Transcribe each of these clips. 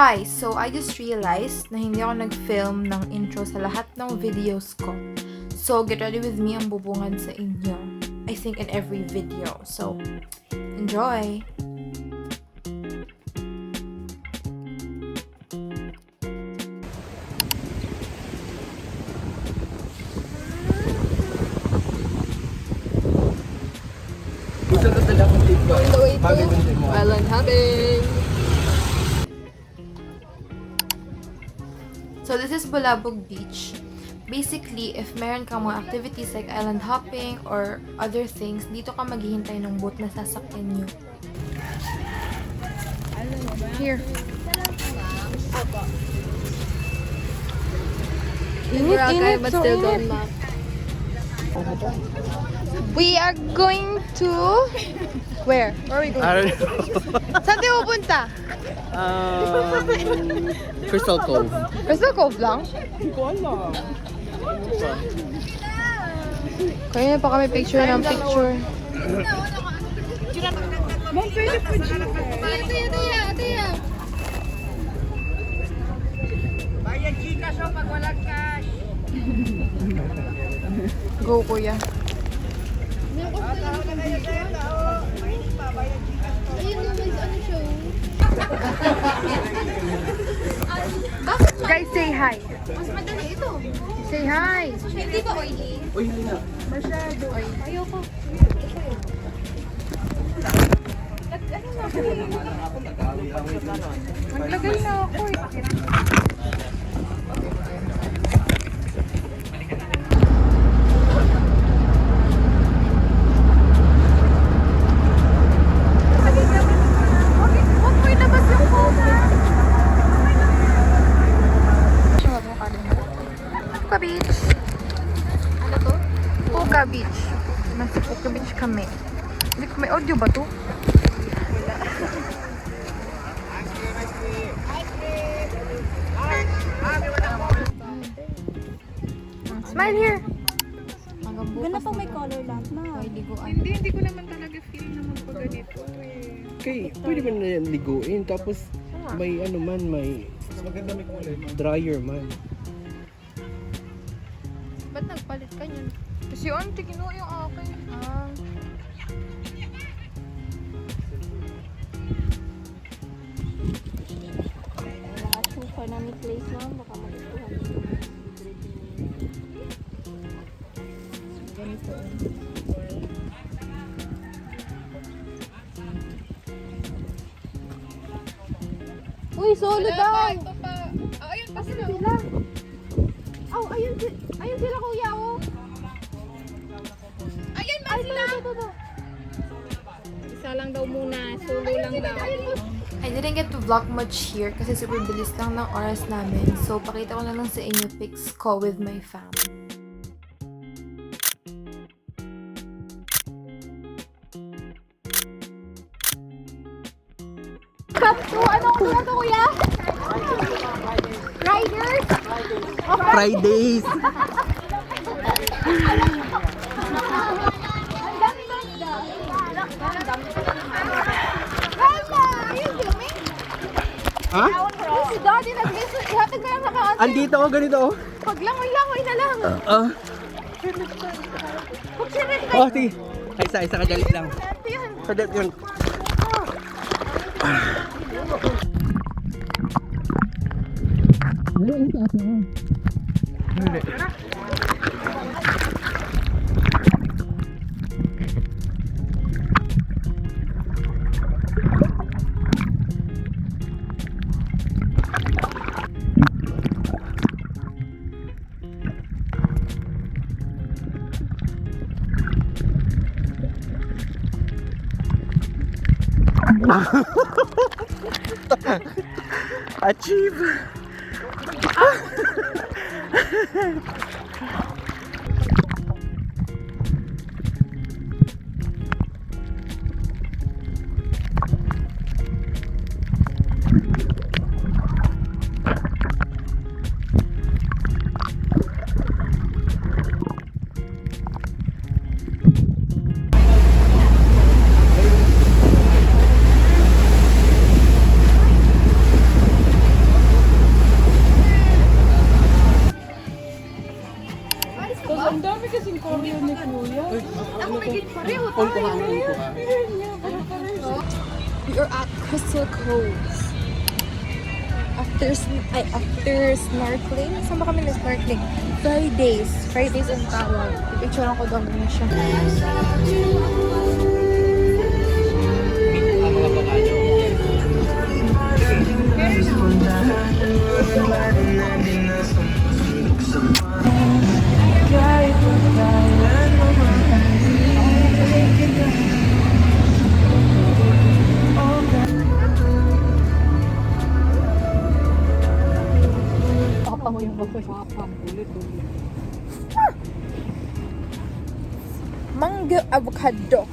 Guys, so I just realized na hindi ako nag-film ng intro sa lahat ng videos ko. So, get ready with me ang bubungan sa inyo. I think in every video. So, enjoy! Gusto ko talaga kung tip ko. On the way to Bagay din mo. Island Hopping! So, this is Bulabog Beach. Basically, if meron kang mga activities like island hopping or other things, dito ka maghihintay ng boat na sasakyan nyo. Here. Init, but still don't laugh. We are going to... Where? Where are we going? I don't know. Saan tayo pupunta? Crystal Cove. Crystal Cove lang? Hindi ko alam. Kaya na pa kami picture ng picture. Mom, pwede po siya. Bayan Gcash o pag walang cash. Go, kuya. Tao na kayo sa'yo, tao. Mainit pa, bayan Gcash. Ayun naman sa ano show. Guys, say hi. Mas madali ito. Say hi. Hindi ba oily? Uy, hindi na. Ayoko. Maglagay na ako eh. Puka Beach. Ano to? Puka Beach. Nasa Puka Beach kami. Hindi ko may audio ba to? Smile here. Ganda pang may color lamp na. Hindi ko naman talaga feel na magpaganito eh. Okay, pwede mo na yan liguin. Tapos may ano man, may dryer man. Ba't nagpalit ka niyan? Kasi auntie, kinuha yung akin. Ah. Naka-chufa na may place lang. Baka magustuhan nyo. Ganito. Uy, solo daw! Ayun pa Asan sila? Oh, ayun sila kuya, oh. Ayun ba Ay, sila? ito. Isa lang daw muna. Solo lang daw. I didn't get to vlog much here kasi super bilis lang ng oras namin. So, pakita ko na lang sa inyo pics ko with my fam. Come to, anong kuya to, kuya? Riders? Fridays! Ha? Si Daddy nag-miss. Ihatid ko lang sa kaante. Andito ako, ganito oh. Paglangoy-langoy na lang. Pag-sirit kayo. Oh, sige. Ay, isa kagalit lang. Ito yun. Kagalit yun. Hindi. Achieve! pose. After snorkeling, saan ba kami na snorkeling? Fridays ang tawag. Picture ko doon na siya. Ang mga pangano. Mango avocado.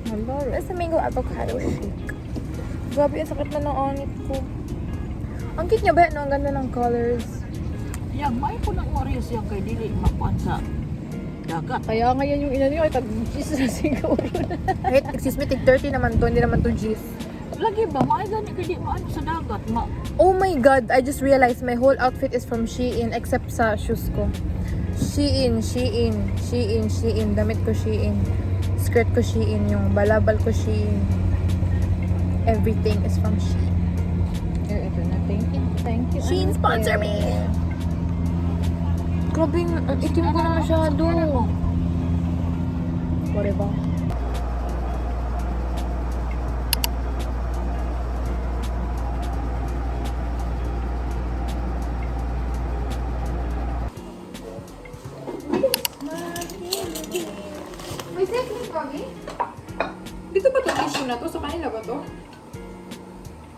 Where's the mango avocado shake? Grabe, ang sakit na ng anit ko. Ang cute niya ba? No? Ang ganda ng colors. Yang may ko ng Oreos yang kay dili makuan sa dagat. Kaya ngayon yung ina niyo ay tag-cheese na siguro. Wait, excuse me, tig 30 naman to. Hindi naman to G's. Lagi ba may gani kay di maano sa dagat ma. Oh my god, I just realized my whole outfit is from Shein except sa shoes ko. Shein. Damit ko Shein. Skirt ko Shein. Yung balabal ko Shein. Everything is from Shein. Ito na, thank you. Shein sponsor me! Grabe, ang itim ko na masyado. Whatever. May second kami? Dito ba itong tissue na to? Sa kanila ba to?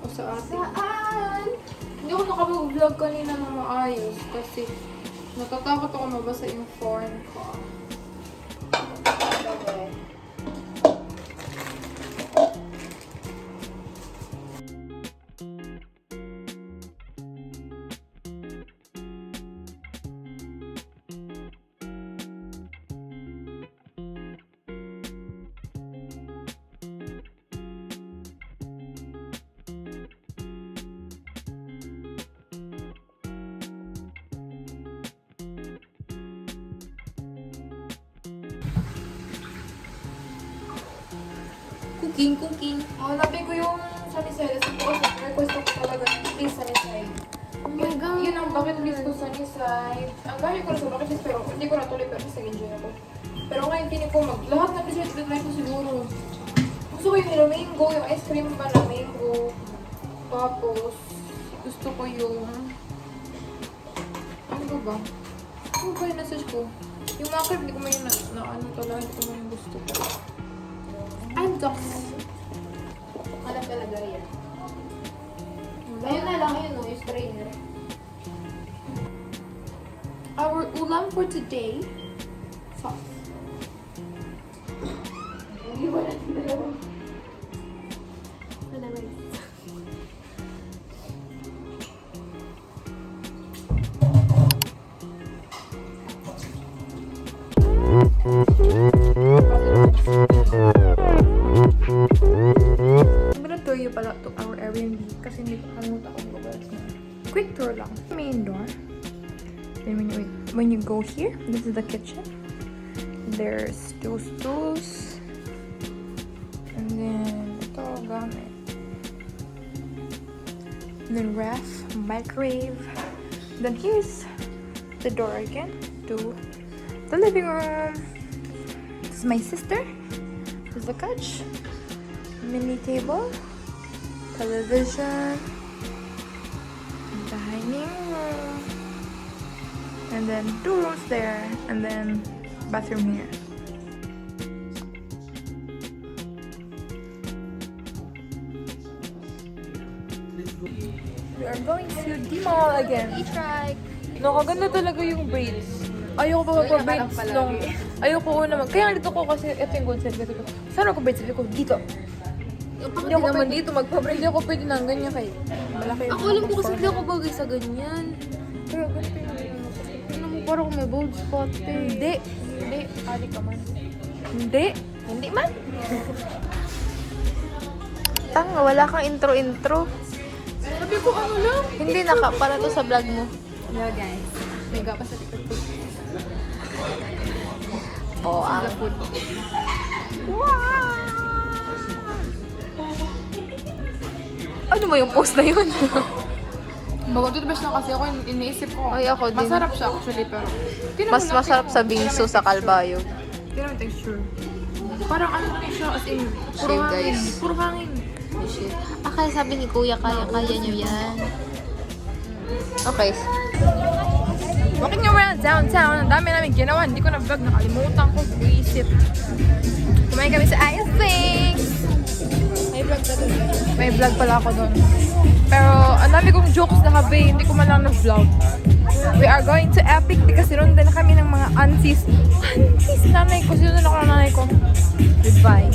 O sa atin? Saan? Hindi ako nakapag-vlog kanina na maayos kasi natatakot ako mabasa yung phone ko. Cooking. Hanapin ko yung sunny side. Kasi request ko talaga, please sunny side. Oh my God! Yun ang bucket list ko, sunny side. Ang dami ko na sa bucket list pero hindi ko natuloy pero sa enjoy ako. Pero ngayon kini ko lahat na dessert try ko siguro. Gusto ko yung Hello Mango, yung ice cream pa na mango. Tapos, gusto ko yung... Ano ba? Ano ba yung message ko? Yung mga cream, hindi ko may na ano talaga, hindi ko may gusto ko. I'm dogs. Alam talaga yan. Ayun na lang yun, no? Yung strainer. Our ulam for today, sauce. Hindi ba natin dalawa? I'm gonna tour you pala to our Airbnb kasi hindi ko kalimutan kung babalas na. Quick tour lang. Main door. Then when you go here, this is the kitchen. There's 2 stools. And then ito gamit. And then ref, microwave. Then here's the door again to the living room. This is my sister. This is the couch. Mini table, television, dining room, and then 2 rooms there, and then bathroom here. We are going to the mall again. E-trike. Nakaganda talaga yung braids. Ayoko pa magpa-braids long. Ayoko una kaya dito ko kasi ito yung concept ko. Saan ako braids? Sabi ko, dito. Hindi ako naman dito magpa-braid. Hindi ako pwede ng ganyan kay malaki yung Ako alam ko kasi hindi ako bagay sa ganyan. Pero ganito yung Tingnan mo parang may bald spot eh. Hindi. Ali ka man. Hindi man. Tanga, wala kang intro. Sabi ko ano lang. Hindi para to sa vlog mo. Hello guys. Mega pa sa TikTok ko. Oh, ang food. Ano ba yung post na yun? Bagong toothbrush na kasi ako, iniisip ko. Ay, ako din. Masarap siya actually, pero... Tingnan Mas mo lang, masarap tingnan sa mo. bingsu sa kalbayo. Tingnan mo yung texture. Parang ano na siya, as in, puro Shave, hangin. guys. Puro hangin. Kaya sabi ni Kuya, kaya nyo yan. Okay. Walking around downtown, ang dami namin ginawa. Hindi ko na-vlog, nakalimutan ko. Isip. Kumain kami sa Ice Things. May vlog pala ako doon. Pero ang dami kong jokes na habi, hindi ko man lang na-vlog. We are going to Epic kasi sinundan na kami ng mga aunties. Aunties, nanay ko. Sinundan ako ng nanay ko. Goodbye.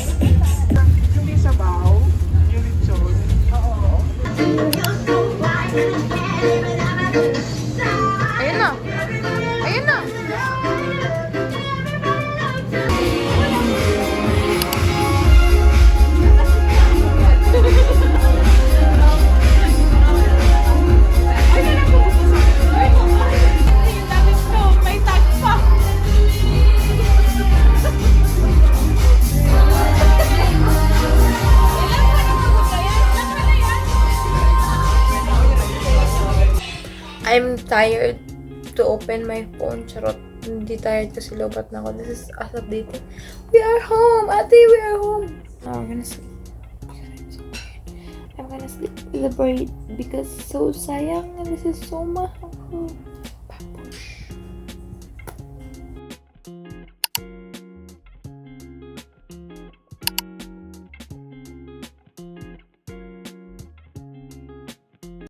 Ayun na. Ayun na. I'm tired to open my phone. Charot. Hindi tired kasi lobat na ako. This is us updating. We are home! Ate, we are home! Now we're gonna sleep. I'm gonna sleep with the bird because so sayang and this is so mahal.